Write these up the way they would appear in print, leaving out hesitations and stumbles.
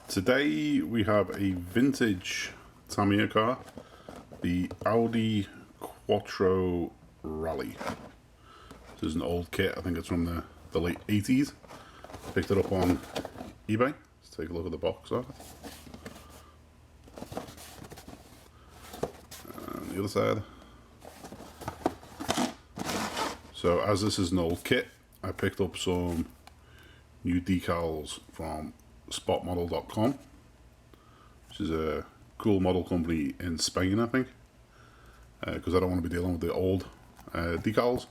Today we have a vintage Tamiya car, the Audi Quattro Rally. This is an old kit, I think it's from the late 80s. Picked it up on eBay. Let's take a look at the box art. And the other side. So as this is an old kit, I picked up some new decals from spotmodel.com, which is a cool model company in Spain, I think, because I don't want to be dealing with the old decals,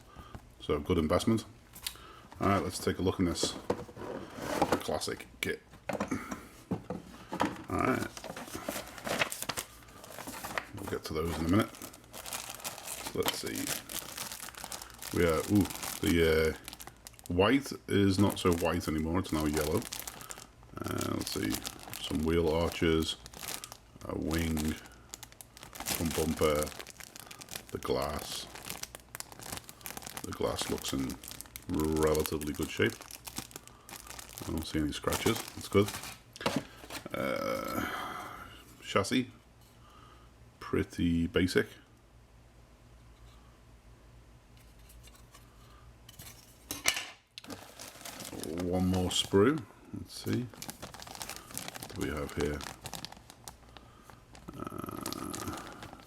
so good investment. Alright, let's take a look in this classic kit. Alright, we'll get to those in a minute. So let's see, the white is not so white anymore, it's now yellow. Let's see, some wheel arches, a wing, front bumper, the glass. The glass looks in relatively good shape. I don't see any scratches, that's good. Chassis, pretty basic. One more sprue, let's see, what do we have here?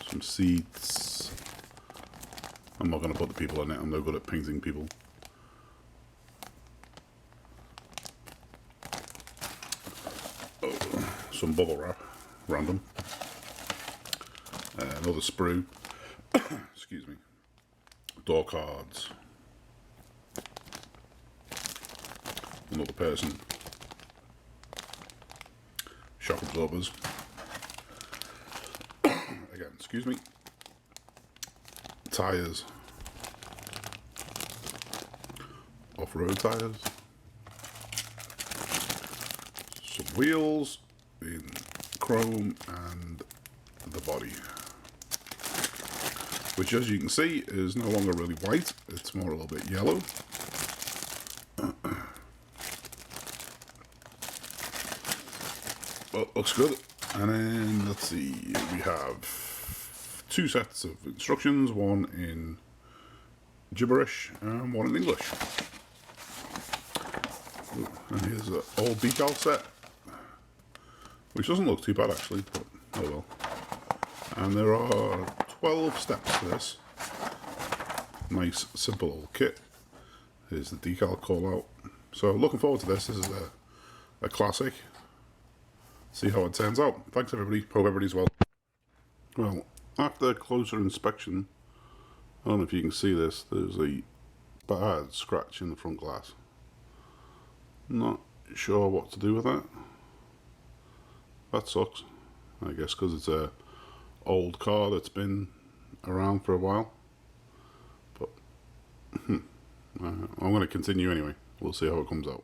Some seats. I'm not going to put the people on it, I'm no good at painting people. Oh, some bubble wrap, random. Another sprue, excuse me, door cards. Another person, shock absorbers, again, excuse me, tyres, off-road tyres, some wheels in chrome, and the body, which as you can see is no longer really white, it's more a little bit yellow. Well, looks good. And then let's see, we have two sets of instructions, one in gibberish and one in English. Ooh, and here's an old decal set, which doesn't look too bad actually, but oh well. And there are 12 steps to this. Nice simple old kit. Here's the decal call out. So looking forward to this. This is a classic. See how it turns out. Thanks everybody, hope everybody's well. Well, after closer inspection, I don't know if you can see this, there's a bad scratch in the front glass. Not sure what to do with that. That sucks, I guess, because it's a old car that's been around for a while. But I'm going to continue anyway, we'll see how it comes out.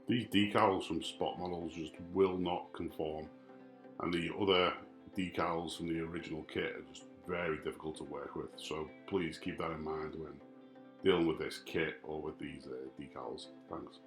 These decals from Spot Models just will not conform, and the other decals from the original kit are just very difficult to work with, so please keep that in mind when dealing with this kit or with these decals. Thanks.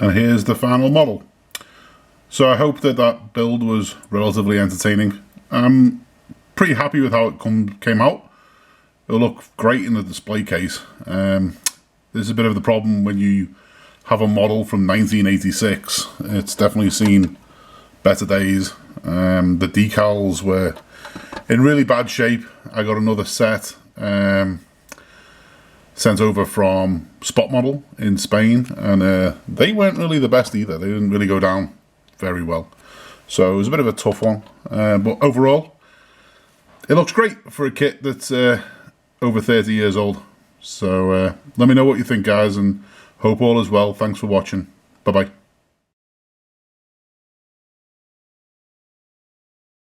And here's the final model. So I hope that that build was relatively entertaining. I'm pretty happy with how it came out. It'll look great in the display case. This is a bit of the problem when you have a model from 1986. It's definitely seen better days. The decals were in really bad shape. I got another set sent over from Spot Model in Spain, and they weren't really the best either. They didn't really go down very well. So it was a bit of a tough one. But overall, it looks great for a kit that's over 30 years old. So let me know what you think, guys, and hope all is well. Thanks for watching. Bye-bye.